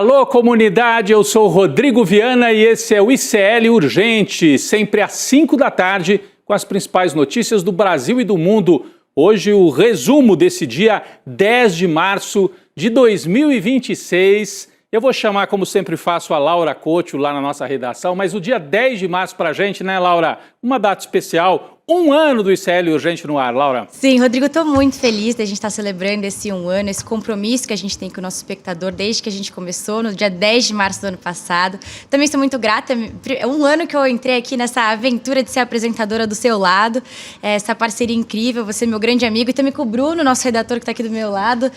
Alô, comunidade, eu sou o Rodrigo Viana e esse é o ICL Urgente, sempre às 5 da tarde, com as principais notícias do Brasil e do mundo. Hoje o resumo desse dia 10 de março de 2026. Eu vou chamar, como sempre faço, a Laura Couto lá na nossa redação, mas o dia 10 de março pra gente, né, Laura? Uma data especial, um ano do ICL Urgente no ar, Laura. Sim, Rodrigo, estou muito feliz de a gente estar celebrando esse um ano, esse compromisso que a gente tem com o nosso espectador desde que a gente começou, no dia 10 de março do ano passado. Também estou muito grata, é um ano que eu entrei aqui nessa aventura de ser apresentadora do seu lado, essa parceria incrível, você é meu grande amigo, e também com o Bruno, nosso redator que está aqui do meu lado,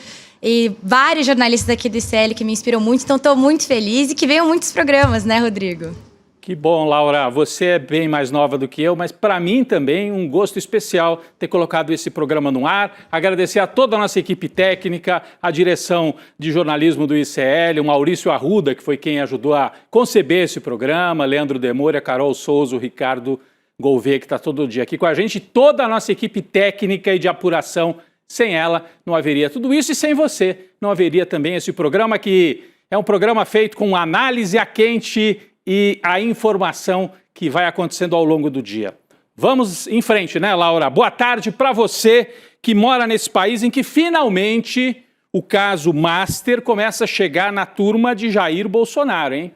e vários jornalistas aqui do ICL que me inspiram muito, então estou muito feliz e que venham muitos programas, né, Rodrigo? Que bom, Laura. Você é bem mais nova do que eu, mas para mim também um gosto especial ter colocado esse programa no ar. Agradecer a toda a nossa equipe técnica, a direção de jornalismo do ICL, o Maurício Arruda, que foi quem ajudou a conceber esse programa, Leandro Demore, a Carol Souza, o Ricardo Gouveia, que está todo dia aqui com a gente, toda a nossa equipe técnica e de apuração. Sem ela não haveria tudo isso e sem você não haveria também esse programa, que é um programa feito com análise a quente e a informação que vai acontecendo ao longo do dia. Vamos em frente, né, Laura? Boa tarde para você que mora nesse país em que finalmente o caso Master começa a chegar na turma de Jair Bolsonaro, hein?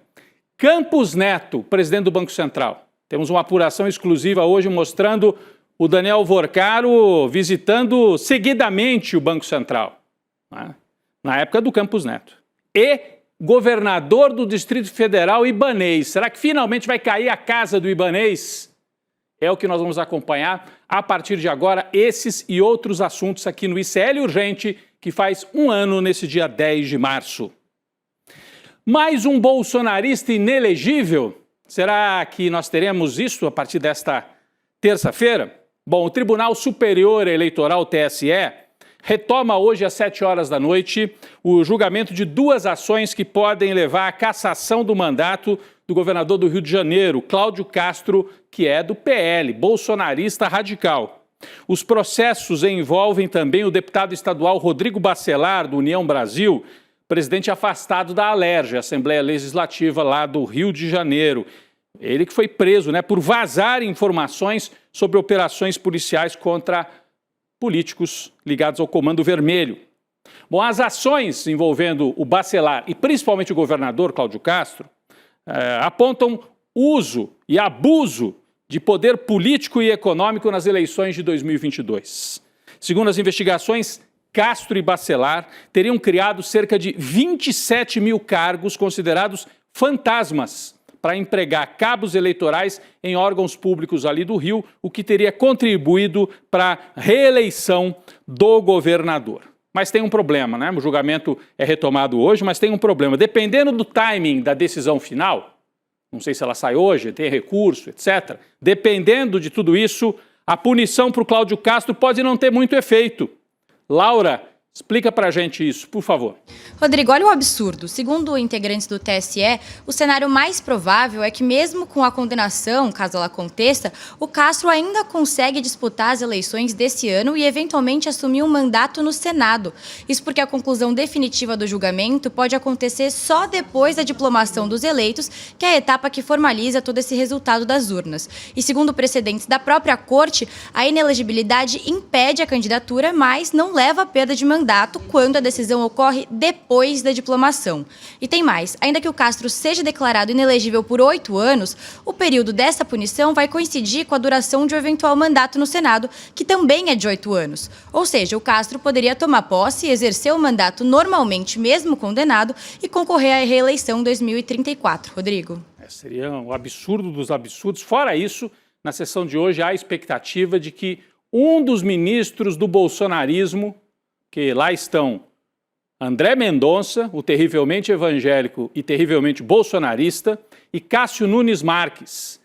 Campos Neto, presidente do Banco Central. Temos uma apuração exclusiva hoje mostrando o Daniel Vorcaro visitando seguidamente o Banco Central, né? Na época do Campos Neto. E governador do Distrito Federal Ibanez. Será que finalmente vai cair a casa do Ibanez? É o que nós vamos acompanhar a partir de agora, esses e outros assuntos aqui no ICL Urgente, que faz um ano nesse dia 10 de março. Mais um bolsonarista inelegível? Será que nós teremos isso a partir desta terça-feira? Bom, o Tribunal Superior Eleitoral, TSE, retoma hoje às 7 horas da noite o julgamento de duas ações que podem levar à cassação do mandato do governador do Rio de Janeiro, Cláudio Castro, que é do PL, bolsonarista radical. Os processos envolvem também o deputado estadual Rodrigo Bacelar, do União Brasil, presidente afastado da Alerj, Assembleia Legislativa lá do Rio de Janeiro. Ele que foi preso, né, por vazar informações sobre operações policiais contra políticos ligados ao Comando Vermelho. Bom, as ações envolvendo o Bacelar e principalmente o governador Cláudio Castro apontam uso e abuso de poder político e econômico nas eleições de 2022. Segundo as investigações, Castro e Bacelar teriam criado cerca de 27 mil cargos considerados fantasmas para empregar cabos eleitorais em órgãos públicos ali do Rio, o que teria contribuído para a reeleição do governador. Mas tem um problema, né? O julgamento é retomado hoje, mas tem um problema. Dependendo do timing da decisão final, não sei se ela sai hoje, tem recurso, etc. Dependendo de tudo isso, a punição para o Cláudio Castro pode não ter muito efeito. Laura, explica pra gente isso, por favor. Rodrigo, olha o absurdo. Segundo integrantes do TSE, o cenário mais provável é que mesmo com a condenação, caso ela aconteça, o Castro ainda consegue disputar as eleições desse ano e eventualmente assumir um mandato no Senado. Isso porque a conclusão definitiva do julgamento pode acontecer só depois da diplomação dos eleitos, que é a etapa que formaliza todo esse resultado das urnas. E segundo precedentes da própria Corte, a inelegibilidade impede a candidatura, mas não leva à perda de mandato quando a decisão ocorre depois da diplomação. E tem mais, ainda que o Castro seja declarado inelegível por 8 anos, o período dessa punição vai coincidir com a duração de um eventual mandato no Senado, que também é de 8 anos. Ou seja, o Castro poderia tomar posse e exercer o mandato normalmente, mesmo condenado, e concorrer à reeleição em 2034. Rodrigo. Seria um absurdo dos absurdos. Fora isso, na sessão de hoje há a expectativa de que um dos ministros do bolsonarismo, que lá estão André Mendonça, o terrivelmente evangélico e terrivelmente bolsonarista, e Cássio Nunes Marques.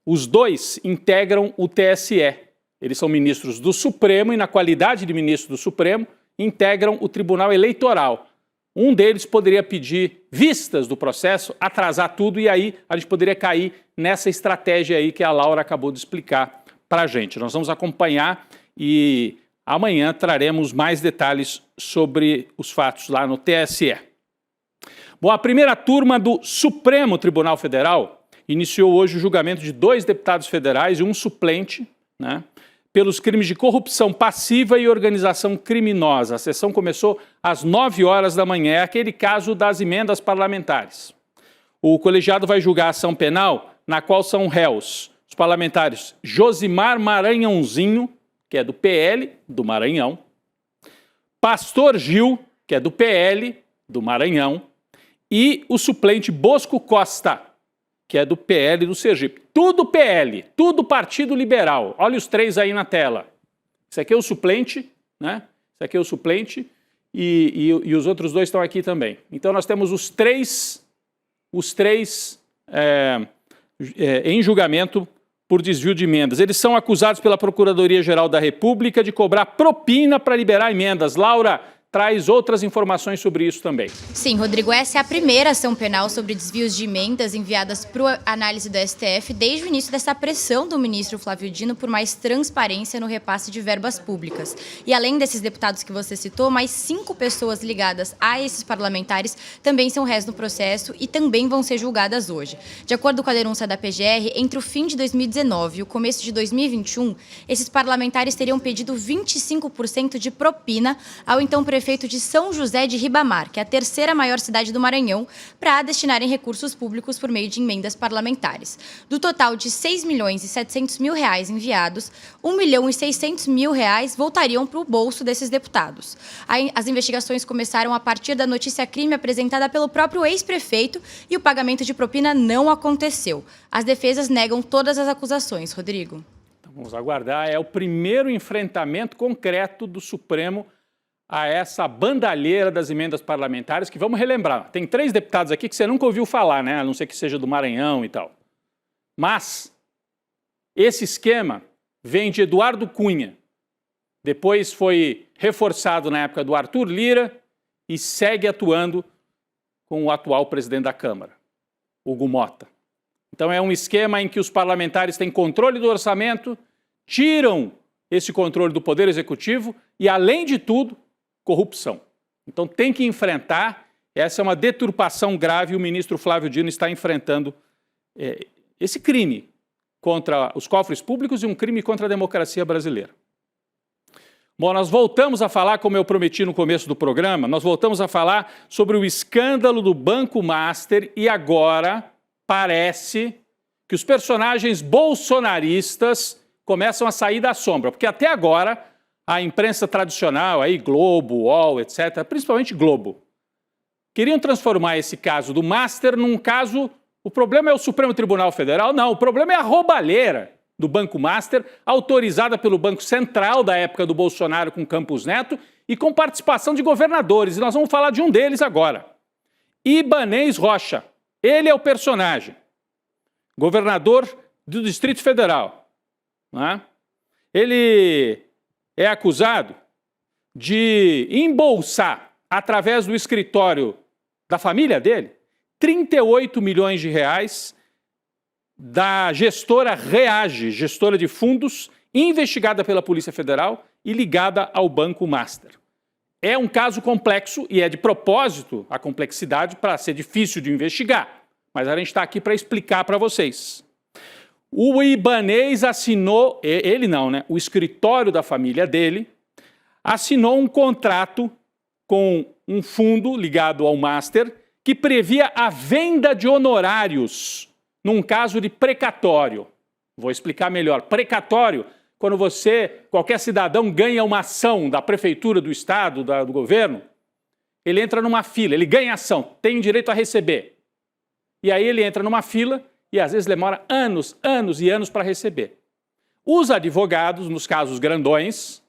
Os dois integram o TSE. Eles são ministros do Supremo e, na qualidade de ministro do Supremo, integram o Tribunal Eleitoral. Um deles poderia pedir vistas do processo, atrasar tudo, e aí a gente poderia cair nessa estratégia aí que a Laura acabou de explicar para a gente. Nós vamos acompanhar e amanhã traremos mais detalhes sobre os fatos lá no TSE. Bom, a primeira turma do Supremo Tribunal Federal iniciou hoje o julgamento de 2 deputados federais e um suplente, né, pelos crimes de corrupção passiva e organização criminosa. A sessão começou às 9 horas da manhã. É aquele caso das emendas parlamentares. O colegiado vai julgar a ação penal na qual são réus os parlamentares Josimar Maranhãozinho, que é do PL, do Maranhão, Pastor Gil, que é do PL, do Maranhão, e o suplente Bosco Costa, que é do PL do Sergipe. Tudo PL, tudo Partido Liberal. Olha os 3 aí na tela. Esse aqui é o suplente, né? Esse aqui é o suplente e os outros 2 estão aqui também. Então nós temos os três em julgamento por desvio de emendas. Eles são acusados pela Procuradoria-Geral da República de cobrar propina para liberar emendas. Laura, traz outras informações sobre isso também. Sim, Rodrigo, essa é a primeira ação penal sobre desvios de emendas enviadas para a análise do STF desde o início dessa pressão do ministro Flávio Dino por mais transparência no repasse de verbas públicas. E além desses deputados que você citou, mais 5 pessoas ligadas a esses parlamentares também são réus no processo e também vão ser julgadas hoje. De acordo com a denúncia da PGR, entre o fim de 2019 e o começo de 2021, esses parlamentares teriam pedido 25% de propina ao então prefeito de São José de Ribamar, que é a 3ª maior cidade do Maranhão, para destinarem recursos públicos por meio de emendas parlamentares. Do total de R$ 6.700.000 enviados, R$ 1.600.000 voltariam para o bolso desses deputados. As investigações começaram a partir da notícia crime apresentada pelo próprio ex-prefeito e o pagamento de propina não aconteceu. As defesas negam todas as acusações. Rodrigo. Então, vamos aguardar. É o primeiro enfrentamento concreto do Supremo a essa bandalheira das emendas parlamentares, que vamos relembrar. Tem 3 deputados aqui que você nunca ouviu falar, né? A não ser que seja do Maranhão e tal. Mas esse esquema vem de Eduardo Cunha. Depois foi reforçado na época do Arthur Lira e segue atuando com o atual presidente da Câmara, Hugo Mota. Então é um esquema em que os parlamentares têm controle do orçamento, tiram esse controle do Poder Executivo e, além de tudo, corrupção. Então tem que enfrentar, essa é uma deturpação grave e o ministro Flávio Dino está enfrentando esse crime contra os cofres públicos e um crime contra a democracia brasileira. Bom, nós voltamos a falar, como eu prometi no começo do programa, nós voltamos a falar sobre o escândalo do Banco Master e agora parece que os personagens bolsonaristas começam a sair da sombra, porque até agora a imprensa tradicional, aí Globo, UOL, etc., principalmente Globo, queriam transformar esse caso do Master num caso... O problema é o Supremo Tribunal Federal? Não, o problema é a roubalheira do Banco Master, autorizada pelo Banco Central da época do Bolsonaro com Campos Neto e com participação de governadores. E nós vamos falar de um deles agora. Ibanez Rocha. Ele é o personagem. Governador do Distrito Federal. Né? Ele é acusado de embolsar, através do escritório da família dele, 38 milhões de reais da gestora Reage, gestora de fundos, investigada pela Polícia Federal e ligada ao Banco Master. É um caso complexo e é de propósito a complexidade para ser difícil de investigar, mas a gente está aqui para explicar para vocês. O Ibanez assinou, ele não, né? O escritório da família dele assinou um contrato com um fundo ligado ao Master que previa a venda de honorários num caso de precatório. Vou explicar melhor. Precatório, quando qualquer cidadão ganha uma ação da prefeitura, do estado, do governo, ele entra numa fila, ele ganha ação, tem direito a receber. E aí ele entra numa fila e às vezes demora anos e anos para receber. Os advogados, nos casos grandões,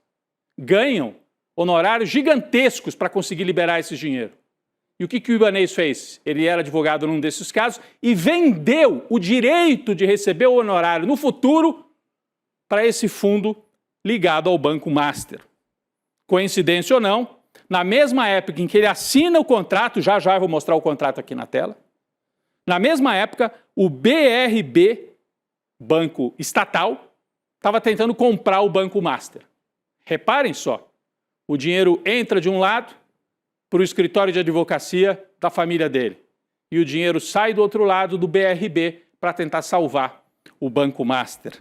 ganham honorários gigantescos para conseguir liberar esse dinheiro. E o que o Ibanez fez? Ele era advogado num desses casos e vendeu o direito de receber o honorário no futuro para esse fundo ligado ao Banco Master. Coincidência ou não, na mesma época em que ele assina o contrato, já eu vou mostrar o contrato aqui na tela, na mesma época, o BRB, banco estatal, estava tentando comprar o Banco Master. Reparem só, o dinheiro entra de um lado para o escritório de advocacia da família dele. e o dinheiro sai do outro lado do BRB para tentar salvar o Banco Master.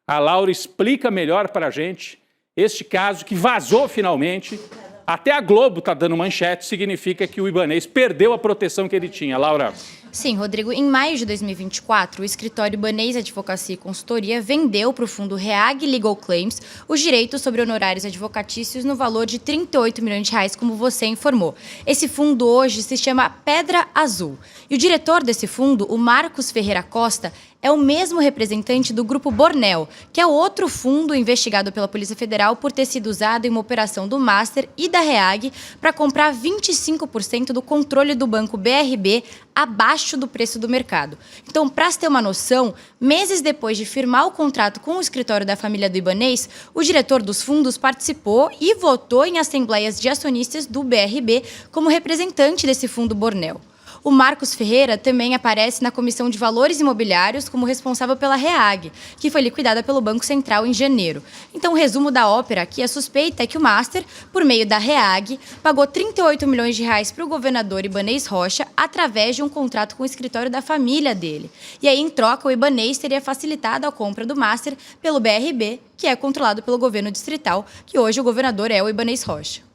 A Laura explica melhor para a gente este caso que vazou finalmente. Até a Globo está dando manchete, significa que o Ibanez perdeu a proteção que ele tinha. Laura. Sim, Rodrigo, em maio de 2024, o escritório Ibanez Advocacia e Consultoria vendeu para o fundo Reag Legal Claims os direitos sobre honorários advocatícios no valor de 38 milhões de reais, como você informou. Esse fundo hoje se chama Pedra Azul. E o diretor desse fundo, o Marcos Ferreira Costa, é o mesmo representante do Grupo Bornel, que é outro fundo investigado pela Polícia Federal por ter sido usado em uma operação do Master e da Reag para comprar 25% do controle do banco BRB abaixo do preço do mercado. Então, para se ter uma noção, meses depois de firmar o contrato com o escritório da família do Ibanez, o diretor dos fundos participou e votou em assembleias de acionistas do BRB como representante desse fundo Bornel. O Marcos Ferreira também aparece na Comissão de Valores Imobiliários como responsável pela Reag, que foi liquidada pelo Banco Central em janeiro. Então, o resumo da ópera aqui, a suspeita é que o Master, por meio da Reag, pagou 38 milhões de reais para o governador Ibanez Rocha através de um contrato com o escritório da família dele. E aí, em troca, o Ibanez teria facilitado a compra do Master pelo BRB, que é controlado pelo governo distrital, que hoje o governador é o Ibanez Rocha.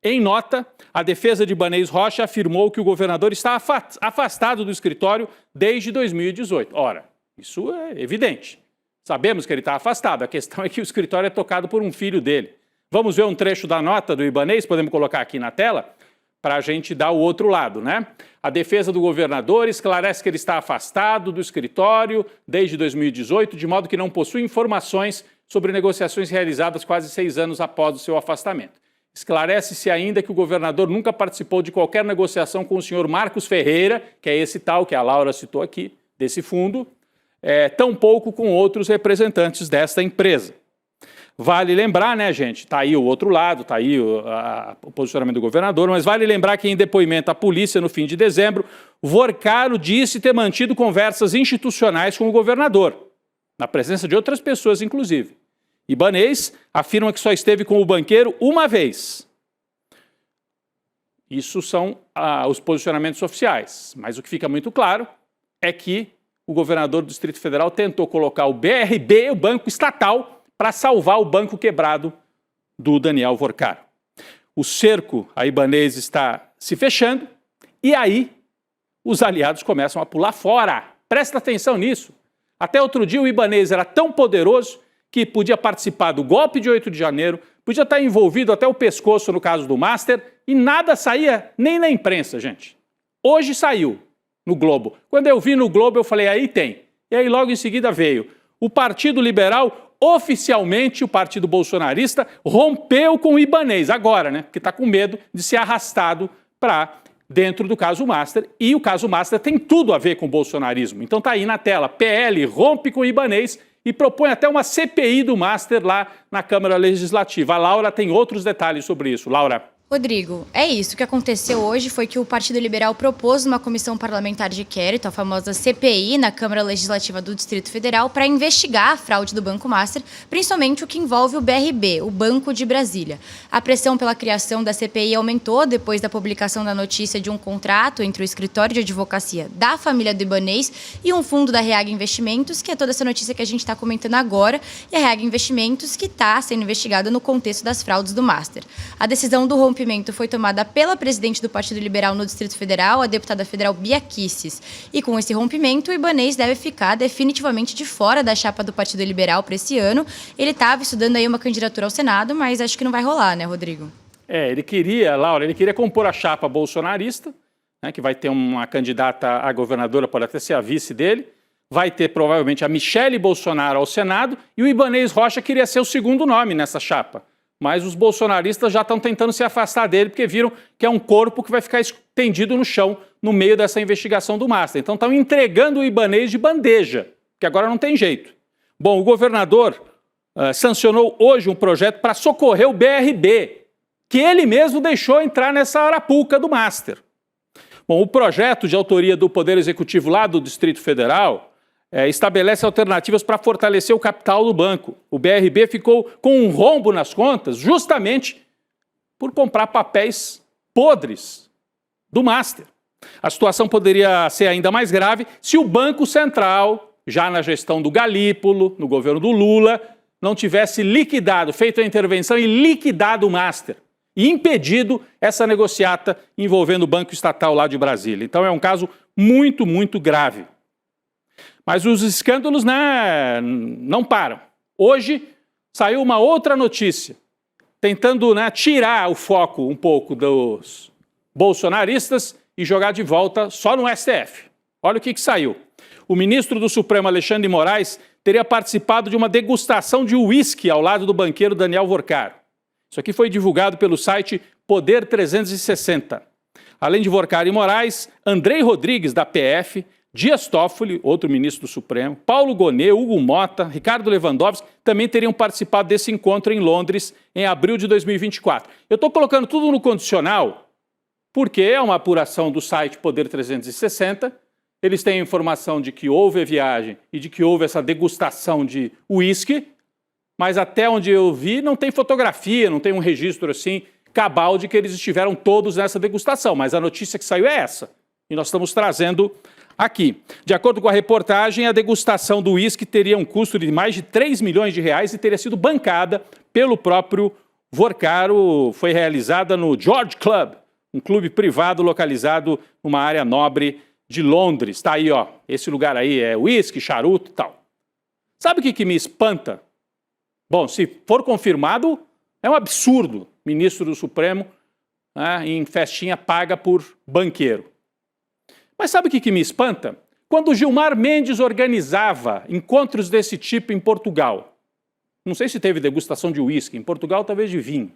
Em nota, a defesa de Ibanez Rocha afirmou que o governador está afastado do escritório desde 2018. Ora, isso é evidente. Sabemos que ele está afastado. A questão é que o escritório é tocado por um filho dele. Vamos ver um trecho da nota do Ibanez, podemos colocar aqui na tela, para a gente dar o outro lado, né? A defesa do governador esclarece que ele está afastado do escritório desde 2018, de modo que não possui informações sobre negociações realizadas quase 6 anos após o seu afastamento. Esclarece-se ainda que o governador nunca participou de qualquer negociação com o senhor Marcos Ferreira, que é esse tal que a Laura citou aqui, desse fundo, tampouco com outros representantes desta empresa. Vale lembrar, né, gente, está aí o outro lado, está aí o posicionamento do governador, mas vale lembrar que em depoimento à polícia no fim de dezembro, Vorcaro disse ter mantido conversas institucionais com o governador, na presença de outras pessoas, inclusive. Ibanez afirma que só esteve com o banqueiro uma vez. Isso são os posicionamentos oficiais. Mas o que fica muito claro é que o governador do Distrito Federal tentou colocar o BRB, o banco estatal, para salvar o banco quebrado do Daniel Vorcaro. O cerco a Ibanez está se fechando e aí os aliados começam a pular fora. Presta atenção nisso. Até outro dia o Ibanez era tão poderoso que podia participar do golpe de 8 de janeiro, podia estar envolvido até o pescoço no caso do Master, e nada saía nem na imprensa, gente. Hoje saiu no Globo. Quando eu vi no Globo, eu falei, aí tem. E aí logo em seguida veio. O Partido Liberal, oficialmente o Partido Bolsonarista, rompeu com o Ibanez, agora, né? Porque está com medo de ser arrastado para dentro do caso Master, e o caso Master tem tudo a ver com o bolsonarismo. Então tá aí na tela, PL rompe com o Ibanez, e propõe até uma CPI do Master lá na Câmara Legislativa. A Laura tem outros detalhes sobre isso. Laura. Rodrigo, é isso. O que aconteceu hoje foi que o Partido Liberal propôs uma comissão parlamentar de inquérito, a famosa CPI, na Câmara Legislativa do Distrito Federal, para investigar a fraude do Banco Master, principalmente o que envolve o BRB, o Banco de Brasília. A pressão pela criação da CPI aumentou depois da publicação da notícia de um contrato entre o escritório de advocacia da família do Ibanez e um fundo da Reag Investimentos, que é toda essa notícia que a gente está comentando agora, e a Reag Investimentos, que está sendo investigada no contexto das fraudes do Master. A decisão do rompimento foi tomada pela presidente do Partido Liberal no Distrito Federal, a deputada federal Bia Kicis. E com esse rompimento, o Ibanez deve ficar definitivamente de fora da chapa do Partido Liberal para esse ano. Ele estava estudando aí uma candidatura ao Senado, mas acho que não vai rolar, né, Rodrigo? Ele queria, Laura, ele queria compor a chapa bolsonarista, né, que vai ter uma candidata a governadora, pode até ser a vice dele, vai ter provavelmente a Michele Bolsonaro ao Senado, e o Ibanez Rocha queria ser o segundo nome nessa chapa. Mas os bolsonaristas já estão tentando se afastar dele porque viram que é um corpo que vai ficar estendido no chão no meio dessa investigação do Master. Então estão entregando o Ibanez de bandeja, que agora não tem jeito. Bom, o governador sancionou hoje um projeto para socorrer o BRB, que ele mesmo deixou entrar nessa arapuca do Master. Bom, o projeto de autoria do Poder Executivo lá do Distrito Federal estabelece alternativas para fortalecer o capital do banco. O BRB ficou com um rombo nas contas justamente por comprar papéis podres do Master. A situação poderia ser ainda mais grave se o Banco Central, já na gestão do Galípolo, no governo do Lula, não tivesse liquidado, feito a intervenção e liquidado o Master e impedido essa negociata envolvendo o Banco Estatal lá de Brasília. Então é um caso muito, muito grave. Mas os escândalos, né, não param. Hoje saiu uma outra notícia, tentando, né, tirar o foco um pouco dos bolsonaristas e jogar de volta só no STF. Olha o que saiu. O ministro do Supremo, Alexandre de Moraes, teria participado de uma degustação de uísque ao lado do banqueiro Daniel Vorcaro. Isso aqui foi divulgado pelo site Poder 360. Além de Vorcaro e Moraes, Andrei Rodrigues, da PF, Dias Toffoli, outro ministro do Supremo, Paulo Gonet, Hugo Mota, Ricardo Lewandowski também teriam participado desse encontro em Londres em abril de 2024. Eu estou colocando tudo no condicional porque é uma apuração do site Poder 360. Eles têm a informação de que houve a viagem e de que houve essa degustação de uísque, mas até onde eu vi não tem fotografia, não tem um registro assim cabal de que eles estiveram todos nessa degustação, mas a notícia que saiu é essa, e nós estamos trazendo aqui. De acordo com a reportagem, a degustação do uísque teria um custo de mais de 3 milhões de reais e teria sido bancada pelo próprio Vorcaro. Foi realizada no George Club, um clube privado localizado numa área nobre de Londres. Está aí, ó, esse lugar aí é uísque, charuto e tal. Sabe o que me espanta? Bom, se for confirmado, é um absurdo ministro do Supremo, né, em festinha paga por banqueiro. Mas sabe o que me espanta? Quando Gilmar Mendes organizava encontros desse tipo em Portugal. Não sei se teve degustação de uísque, em Portugal talvez de vinho.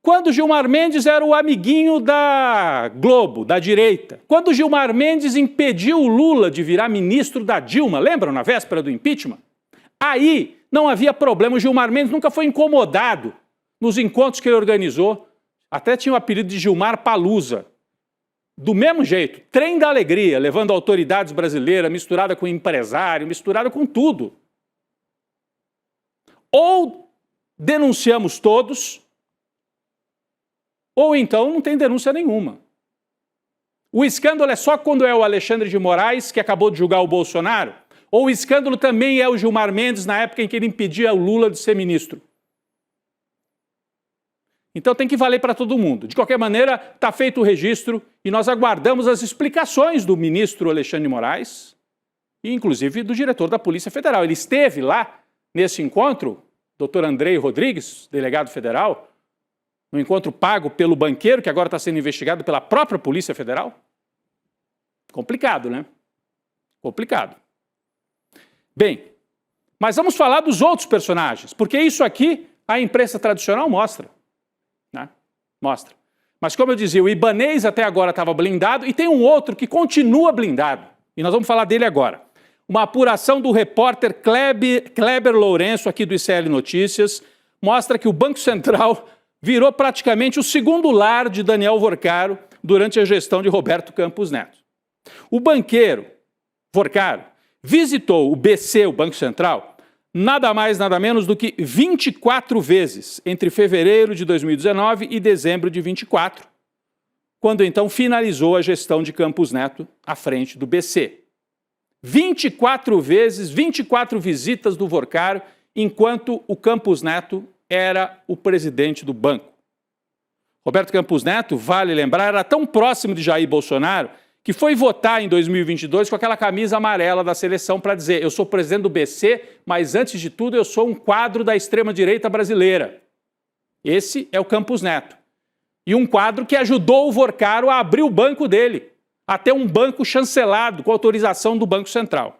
Quando Gilmar Mendes era o amiguinho da Globo, da direita. Quando Gilmar Mendes impediu o Lula de virar ministro da Dilma, lembram, na véspera do impeachment? Aí não havia problema, o Gilmar Mendes nunca foi incomodado nos encontros que ele organizou. Até tinha o apelido de Gilmar Palusa. Do mesmo jeito, trem da alegria, levando autoridades brasileiras, misturada com empresário, misturada com tudo. Ou denunciamos todos, ou então não tem denúncia nenhuma. O escândalo é só quando é o Alexandre de Moraes, que acabou de julgar o Bolsonaro, ou o escândalo também é o Gilmar Mendes, na época em que ele impedia o Lula de ser ministro. Então tem que valer para todo mundo. De qualquer maneira, está feito o registro e nós aguardamos as explicações do ministro Alexandre de Moraes e, inclusive, do diretor da Polícia Federal. Ele esteve lá nesse encontro, doutor Andrei Rodrigues, delegado federal, no encontro pago pelo banqueiro, que agora está sendo investigado pela própria Polícia Federal. Complicado, né? Complicado. Bem, mas vamos falar dos outros personagens, porque isso aqui a imprensa tradicional mostra. Né? Mostra. Mas como eu dizia, o Ibanez até agora estava blindado e tem um outro que continua blindado. E nós vamos falar dele agora. Uma apuração do repórter Kleber Lourenço, aqui do ICL Notícias, mostra que o Banco Central virou praticamente o segundo lar de Daniel Vorcaro durante a gestão de Roberto Campos Neto. O banqueiro Vorcaro visitou o BC, o Banco Central, nada mais, nada menos do que 24 vezes entre fevereiro de 2019 e dezembro de 2024, quando então finalizou a gestão de Campos Neto à frente do BC. 24 vezes, 24 visitas do Vorcaro, enquanto o Campos Neto era o presidente do banco. Roberto Campos Neto, vale lembrar, era tão próximo de Jair Bolsonaro que foi votar em 2022 com aquela camisa amarela da seleção para dizer: eu sou presidente do BC, mas antes de tudo eu sou um quadro da extrema-direita brasileira. Esse é o Campos Neto. E um quadro que ajudou o Vorcaro a abrir o banco dele, até um banco chancelado com autorização do Banco Central.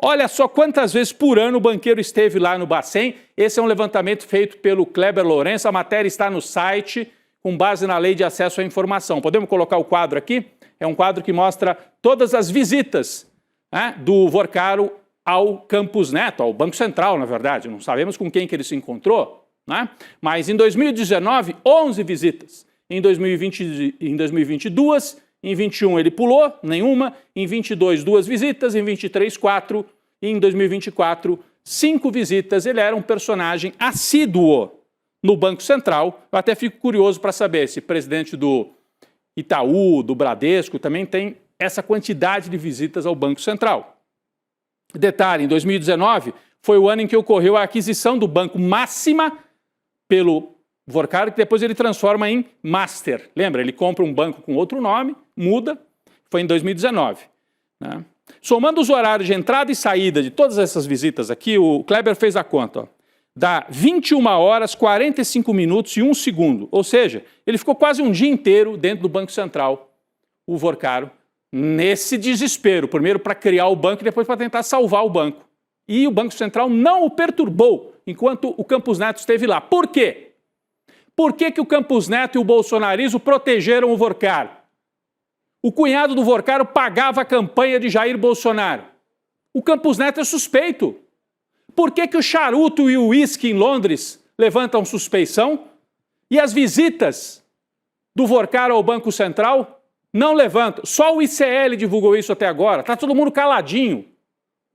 Olha só quantas vezes por ano o banqueiro esteve lá no Bacen. Esse é um levantamento feito pelo Kleber Lourenço. A matéria está no site, com base na Lei de Acesso à Informação. Podemos colocar o quadro aqui? É um quadro que mostra todas as visitas, né, do Vorcaro ao Campos Neto, ao Banco Central, na verdade. Não sabemos com quem que ele se encontrou, né? Mas em 2019, 11 visitas. Em 2020, em 2022, em 21 ele pulou, nenhuma. Em 22, 2 visitas. Em 23, 4. E em 2024, 5 visitas. Ele era um personagem assíduo no Banco Central. Eu até fico curioso para saber se presidente do Itaú, do Bradesco, também tem essa quantidade de visitas ao Banco Central. Detalhe, em 2019 foi o ano em que ocorreu a aquisição do Banco Máxima pelo Vorkaro, que depois ele transforma em Master. Lembra? Ele compra um banco com outro nome, muda, foi em 2019. Né? Somando os horários de entrada e saída de todas essas visitas aqui, o Kleber fez a conta, ó, dá 21 horas, 45 minutos e 1 segundo. Ou seja, ele ficou quase um dia inteiro dentro do Banco Central, o Vorkaro, nesse desespero. Primeiro para criar o banco e depois para tentar salvar o banco. E o Banco Central não o perturbou enquanto o Campos Neto esteve lá. Por quê? Por que o Campos Neto e o bolsonarismo protegeram o Vorkaro? O cunhado do Vorkaro pagava a campanha de Jair Bolsonaro. O Campos Neto é suspeito. Por que o charuto e o uísque em Londres levantam suspeição? E as visitas do Vorkaro ao Banco Central não levantam. Só o ICL divulgou isso até agora. Está todo mundo caladinho.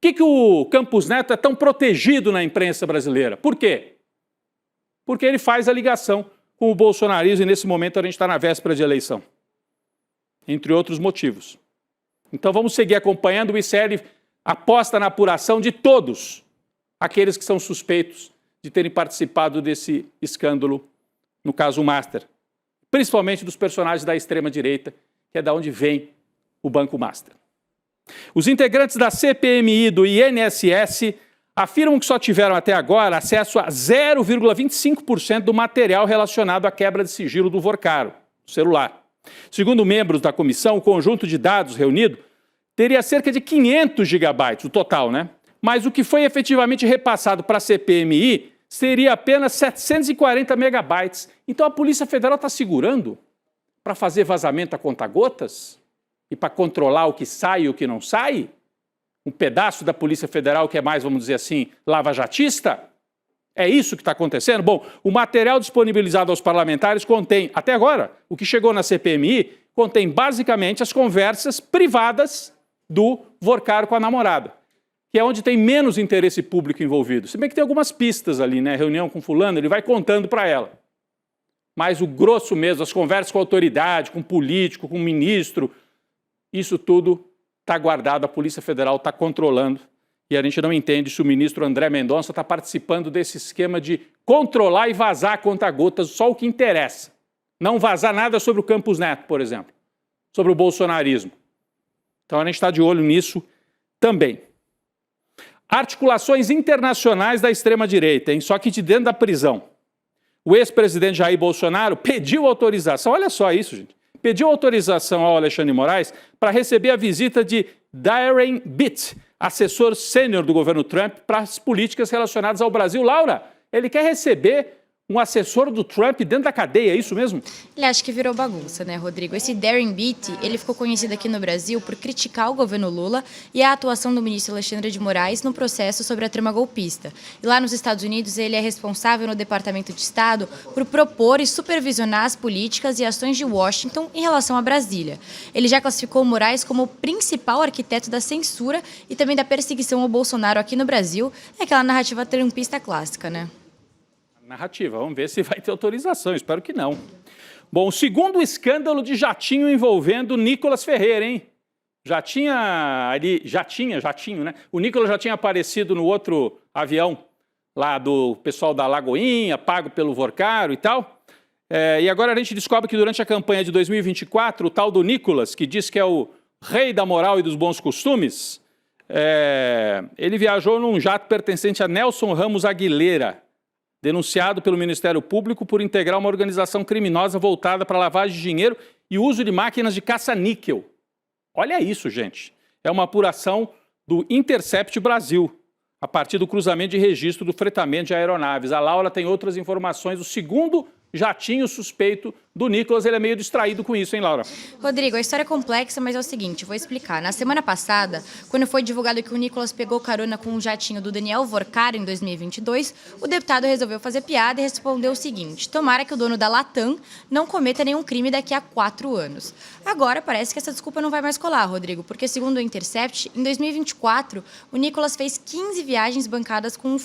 Por que o Campos Neto é tão protegido na imprensa brasileira? Por quê? Porque ele faz a ligação com o bolsonarismo e nesse momento a gente está na véspera de eleição. Entre outros motivos. Então vamos seguir acompanhando. O ICL aposta na apuração de todos aqueles que são suspeitos de terem participado desse escândalo, no caso Master. Principalmente dos personagens da extrema-direita, que é da onde vem o Banco Master. Os integrantes da CPMI do INSS afirmam que só tiveram até agora acesso a 0,25% do material relacionado à quebra de sigilo do Vorkaro, o celular. Segundo membros da comissão, o conjunto de dados reunido teria cerca de 500 gigabytes, o total, né? Mas o que foi efetivamente repassado para a CPMI seria apenas 740 megabytes. Então a Polícia Federal está segurando para fazer vazamento a conta-gotas? E para controlar o que sai e o que não sai? Um pedaço da Polícia Federal que é mais, vamos dizer assim, lava-jatista? É isso que está acontecendo? Bom, o material disponibilizado aos parlamentares contém, até agora, o que chegou na CPMI, contém basicamente as conversas privadas do Vorkaro com a namorada, que é onde tem menos interesse público envolvido. Se bem que tem algumas pistas ali, né? Reunião com fulano, ele vai contando para ela. Mas o grosso mesmo, as conversas com a autoridade, com o político, com o ministro, isso tudo está guardado, a Polícia Federal está controlando e a gente não entende se o ministro André Mendonça está participando desse esquema de controlar e vazar a conta-gotas só o que interessa. Não vazar nada sobre o Campos Neto, por exemplo, sobre o bolsonarismo. Então a gente está de olho nisso também. Articulações internacionais da extrema-direita, hein? Só que de dentro da prisão. O ex-presidente Jair Bolsonaro pediu autorização, olha só isso, gente. Pediu autorização ao Alexandre de Moraes para receber a visita de Darren Bitt, assessor sênior do governo Trump para as políticas relacionadas ao Brasil. Laura, ele quer receber um assessor do Trump dentro da cadeia, é isso mesmo? Ele acha que virou bagunça, né, Rodrigo? Esse Darren Bitt, ele ficou conhecido aqui no Brasil por criticar o governo Lula e a atuação do ministro Alexandre de Moraes no processo sobre a trama golpista. E lá nos Estados Unidos, ele é responsável no Departamento de Estado por propor e supervisionar as políticas e ações de Washington em relação a Brasília. Ele já classificou o Moraes como o principal arquiteto da censura e também da perseguição ao Bolsonaro aqui no Brasil. É aquela narrativa trumpista clássica, né? Narrativa, vamos ver se vai ter autorização, espero que não. Bom, o segundo escândalo de jatinho envolvendo Nicolas Ferreira, hein? Jatinho, né? O Nicolas já tinha aparecido no outro avião lá do pessoal da Lagoinha, pago pelo Vorkaro e tal. E agora a gente descobre que durante a campanha de 2024, o tal do Nicolas, que diz que é o rei da moral e dos bons costumes, ele viajou num jato pertencente a Nelson Ramos Aguilera, denunciado pelo Ministério Público por integrar uma organização criminosa voltada para lavagem de dinheiro e uso de máquinas de caça-níquel. Olha isso, gente. É uma apuração do Intercept Brasil, a partir do cruzamento de registro do fretamento de aeronaves. A Laura tem outras informações. O segundo jatinho suspeito do Nicolas, ele é meio distraído com isso, hein, Laura? Rodrigo, a história é complexa, mas é o seguinte, vou explicar. Na semana passada, quando foi divulgado que o Nicolas pegou carona com um jatinho do Daniel Vorkaro em 2022, o deputado resolveu fazer piada e respondeu o seguinte: tomara que o dono da Latam não cometa nenhum crime daqui a 4 anos. Agora, parece que essa desculpa não vai mais colar, Rodrigo, porque segundo o Intercept, em 2024, o Nicolas fez 15 viagens bancadas com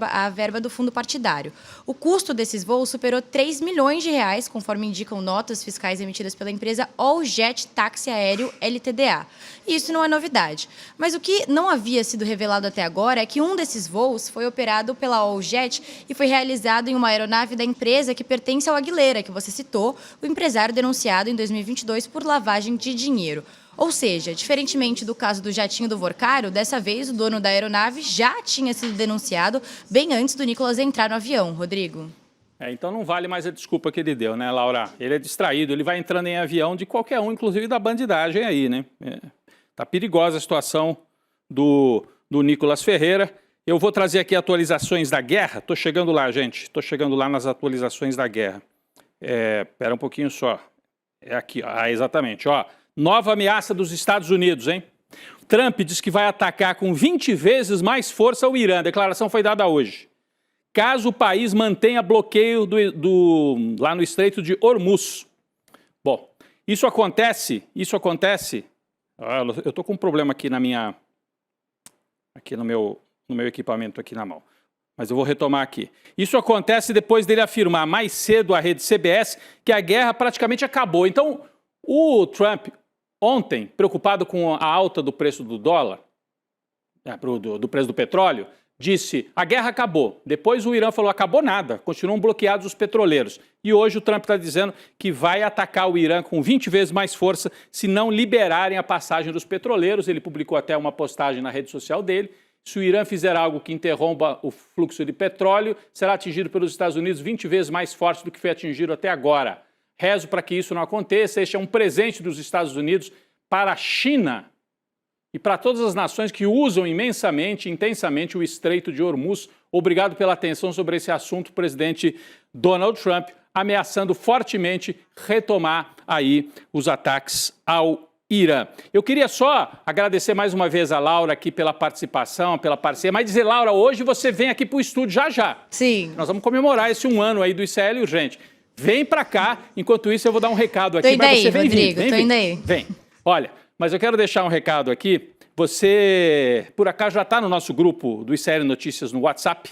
a verba do fundo partidário. O custo desses voos superou 3 milhões de reais, conforme conforme indicam notas fiscais emitidas pela empresa All Jet Táxi Aéreo LTDA. E isso não é novidade. Mas o que não havia sido revelado até agora é que um desses voos foi operado pela All Jet e foi realizado em uma aeronave da empresa que pertence ao Aguilera, que você citou, o empresário denunciado em 2022 por lavagem de dinheiro. Ou seja, diferentemente do caso do jatinho do Vorcaro, dessa vez o dono da aeronave já tinha sido denunciado bem antes do Nicolas entrar no avião. Rodrigo. Então não vale mais a desculpa que ele deu, né, Laura? Ele é distraído, ele vai entrando em avião de qualquer um, inclusive da bandidagem aí, né? Tá perigosa a situação do Nicolas Ferreira. Eu vou trazer aqui atualizações da guerra. Tô chegando lá, gente. Tô chegando lá nas atualizações da guerra. Espera um pouquinho só. É aqui, ó. Exatamente, ó. Nova ameaça dos Estados Unidos, hein? Trump diz que vai atacar com 20 vezes mais força o Irã. A declaração foi dada hoje. Caso o país mantenha bloqueio lá no Estreito de Hormuz. Bom, isso acontece. Eu estou com um problema aqui no meu equipamento aqui na mão. Mas eu vou retomar aqui. Isso acontece depois dele afirmar mais cedo à rede CBS que a guerra praticamente acabou. Então, o Trump, ontem, preocupado com a alta do preço do dólar, do preço do petróleo, disse, a guerra acabou. Depois o Irã falou, acabou nada, continuam bloqueados os petroleiros. E hoje o Trump está dizendo que vai atacar o Irã com 20 vezes mais força se não liberarem a passagem dos petroleiros. Ele publicou até uma postagem na rede social dele. Se o Irã fizer algo que interrompa o fluxo de petróleo, será atingido pelos Estados Unidos 20 vezes mais forte do que foi atingido até agora. Rezo para que isso não aconteça. Este é um presente dos Estados Unidos para a China e para todas as nações que usam imensamente, intensamente o Estreito de Hormuz. Obrigado pela atenção sobre esse assunto, presidente Donald Trump, ameaçando fortemente retomar aí os ataques ao Irã. Eu queria só agradecer mais uma vez a Laura aqui pela participação, pela parceria, mas dizer, Laura, hoje você vem aqui para o estúdio já. Sim. Nós vamos comemorar esse 1 ano aí do ICL Urgente. Vem para cá, enquanto isso eu vou dar um recado aqui. Tô indo aí, Rodrigo, tô indo aí. Vem. Olha, mas eu quero deixar um recado aqui. Você, por acaso, já está no nosso grupo do ICL Notícias no WhatsApp.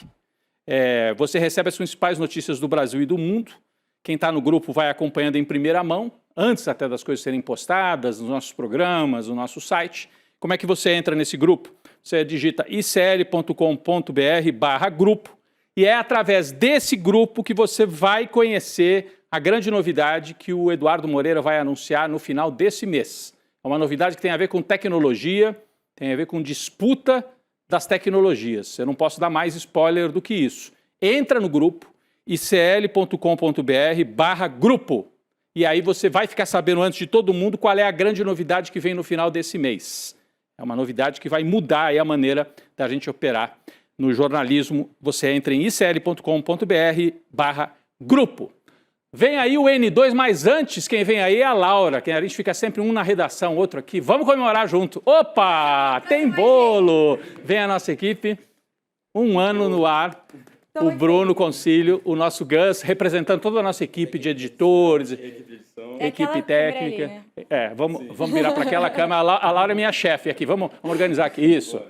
Você recebe as principais notícias do Brasil e do mundo. Quem está no grupo vai acompanhando em primeira mão, antes até das coisas serem postadas nos nossos programas, no nosso site. Como é que você entra nesse grupo? Você digita icl.com.br/grupo e é através desse grupo que você vai conhecer a grande novidade que o Eduardo Moreira vai anunciar no final desse mês. É uma novidade que tem a ver com tecnologia, tem a ver com disputa das tecnologias. Eu não posso dar mais spoiler do que isso. Entra no grupo, icl.com.br/grupo. E aí você vai ficar sabendo antes de todo mundo qual é a grande novidade que vem no final desse mês. É uma novidade que vai mudar aí a maneira da gente operar no jornalismo. Você entra em icl.com.br/grupo. Vem aí o N2, mas antes quem vem aí é a Laura, que a gente fica sempre um na redação, outro aqui. Vamos comemorar junto. Opa, tem bolo! Vem a nossa equipe, 1 ano no ar. O Bruno Concílio, o nosso Gus, representando toda a nossa equipe de editores, equipe técnica. Vamos virar para aquela câmera. A Laura é minha chefe aqui. Vamos organizar aqui. Isso.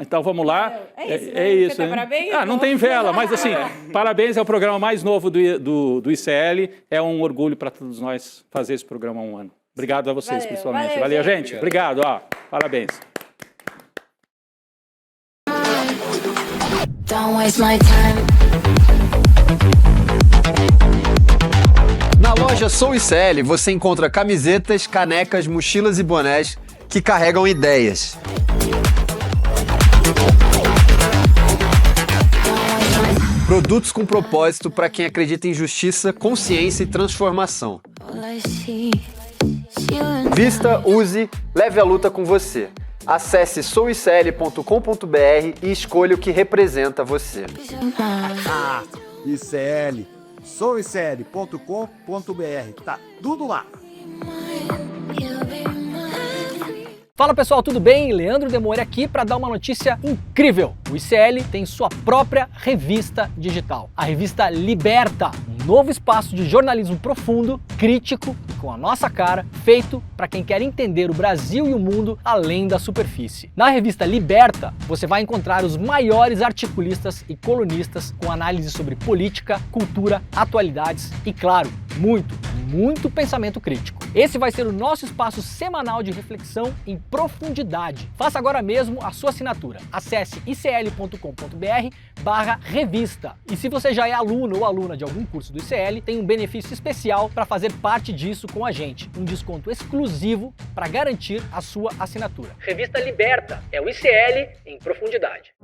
Então vamos lá. É isso. Né? Parabéns, não tem vela, mas assim, parabéns, é o programa mais novo do ICL. É um orgulho para todos nós fazer esse programa há 1 ano. Obrigado a vocês, principalmente. Valeu, gente. Obrigado. Parabéns. Don't waste my time. Na loja Sou ICL você encontra camisetas, canecas, mochilas e bonés que carregam ideias. Produtos com propósito para quem acredita em justiça, consciência e transformação. Vista, use, leve a luta com você. Acesse souicl.com.br e escolha o que representa você. ICL, souicl.com.br, tá tudo lá. Fala pessoal, tudo bem? Leandro Demore aqui para dar uma notícia incrível. O ICL tem sua própria revista digital, a revista Liberta, um novo espaço de jornalismo profundo, crítico e com a nossa cara, feito para quem quer entender o Brasil e o mundo além da superfície. Na revista Liberta, você vai encontrar os maiores articulistas e colunistas com análise sobre política, cultura, atualidades e, claro, muito muito pensamento crítico. Esse vai ser o nosso espaço semanal de reflexão em profundidade. Faça agora mesmo a sua assinatura. Acesse icl.com.br/revista. E se você já é aluno ou aluna de algum curso do ICL, tem um benefício especial para fazer parte disso com a gente. Um desconto exclusivo para garantir a sua assinatura. Revista Liberta é o ICL em profundidade.